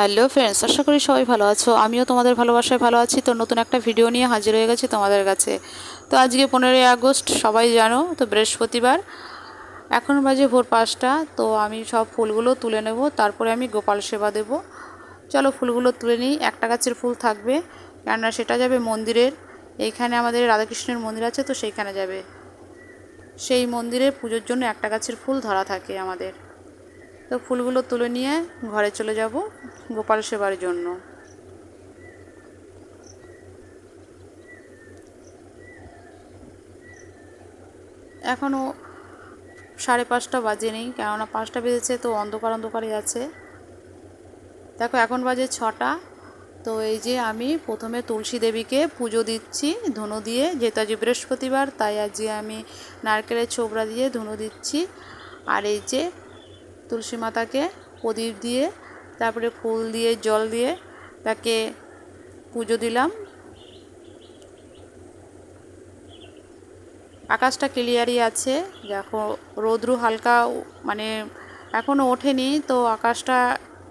Hello friends, আশা করি সবাই ভালো আছো। আমিও তোমাদের ভালোবাসায় ভালো আছি। তো নতুন একটা ভিডিও নিয়ে হাজির হয়ে গেছি তোমাদের কাছে। তো আজকে 15ই আগস্ট, সবাই জানো তো, বৃহস্পতিবার। এখন বাজে ভোর 5টা। তো আমি সব ফুলগুলো তুলে নেব, তারপরে আমি গোপাল সেবা দেব। চলো ফুলগুলো তুলে নিই। একটা গাছের ফুল থাকবে, কেননা সেটা যাবে মন্দিরের। এইখানে আমাদের রাধাকৃষ্ণের মন্দির আছে, তো সেইখানে যাবে। সেই মন্দিরে পুজোর জন্য একটা গাছের ফুল ধরা থাকে আমাদের। তো ফুলগুলো তুলে নিয়ে ঘরে চলে যাব গোপাল সেবার জন্য। এখনও 5:30 বাজেনি, কেননা 5টা বেজেছে, তো অন্ধকার অন্ধকারই আছে। দেখো এখন বাজে 6টা। তো এই যে আমি প্রথমে তুলসী দেবীকে পুজো দিচ্ছি ধুনো দিয়ে, যেহেতু আজ বৃহস্পতিবার, তাই আজকে আমি নারকেলের ছোবড়া দিয়ে ধুনো দিচ্ছি। আর এই যে তুলসী মাতাকে প্রদীপ দিয়ে, তারপরে ফুল দিয়ে, জল দিয়ে তাকে পুজো দিলাম। আকাশটা ক্লিয়ারই আছে। দেখো রৌদ্র হালকা, মানে এখনও ওঠেনি, তো আকাশটা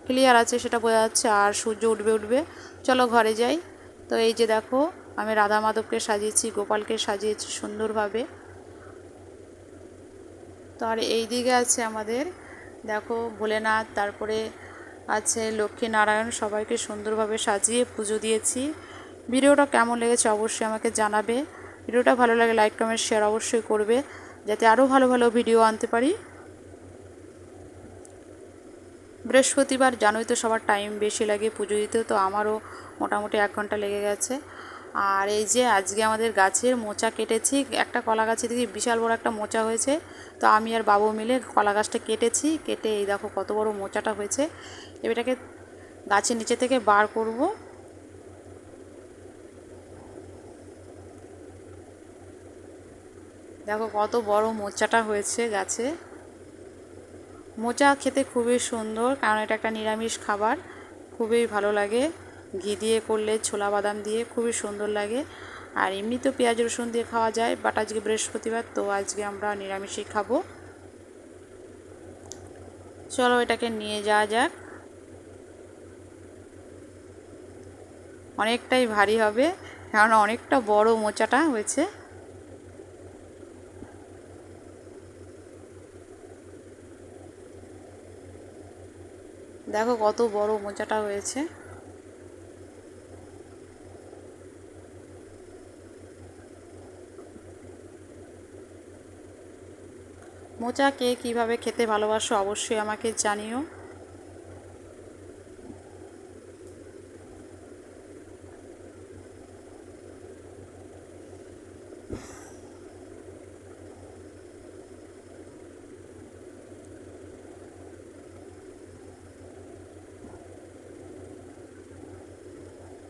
ক্লিয়ার আছে, সেটা বোঝা যাচ্ছে। আর সূর্য উঠবে উঠবে। চলো ঘরে যাই। তো এই যে দেখো, আমি রাধা মাধবকে সাজিয়েছি, গোপালকে সাজিয়েছি সুন্দরভাবে। তো আর এই দিকে আছে আমাদের, দেখো, ভোলেনাথ, তারপরে আছে লক্ষ্মী নারায়ণ, সবাইকে সুন্দরভাবে সাজিয়ে পুজো দিয়েছি। ভিডিওটা কেমন লেগেছে অবশ্যই আমাকে জানাবে। ভিডিওটা ভালো লাগে লাইক কমেন্ট শেয়ার অবশ্যই করবে, যাতে আরও ভালো ভালো ভিডিও আনতে পারি। বৃহস্পতিবার জানোই তো, সবার টাইম বেশি লাগে পুজো দিতে, তো আমারও মোটামুটি 1 ঘন্টা লেগে গেছে। আর এই যে আজকে আমাদের গাছের মোচা কেটেছি, একটা কলা গাছে থেকে বিশাল বড় একটা মোচা হয়েছে। তো আমি আর বাবু মিলে কলা গাছটা কেটেছি, কেটে এই দেখো কত বড় মোচাটা হয়েছে। এটাকে গাছের নিচে থেকে বার করব। দেখো কত বড় মোচাটা হয়েছে গাছে। মোচা খেতে খুবই সুন্দর, কারণ এটা একটা নিরামিষ খাবার, খুবই ভালো লাগে। ঘি দিয়ে করলে, ছোলা বাদাম দিয়ে খুবই সুন্দর লাগে। আর এমনি তো পেঁয়াজ রসুন দিয়ে খাওয়া যায়, বাট আজকে বৃহস্পতিবার, তো আজকে আমরা নিরামিষই খাবো। চলো এটাকে নিয়ে যাওয়া যাক। অনেকটাই ভারী হবে, কারণ অনেকটা বড় মোচাটা হয়েছে। দেখো কত বড় মোচাটা হয়েছে। মোচা কে কীভাবে খেতে ভালোবাসো অবশ্যই আমাকে জানিও।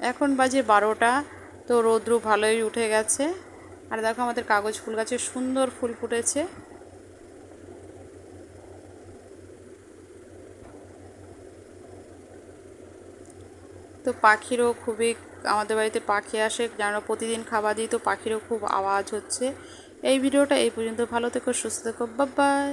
এখন বাজে 12টা। তো রৌদ্র ভালোই উঠে গেছে। আর দেখো আমাদের কাগজ ফুল গাছে সুন্দর ফুল ফুটেছে। তো পাখিরও খুবই, আমাদের বাড়িতে পাখি আসে, যেন প্রতিদিন খাবার দিই, তো পাখিরও খুব আওয়াজ হচ্ছে। এই ভিডিওটা এই পর্যন্ত। ভালো থেকো, সুস্থ থেকো, বাই বাই।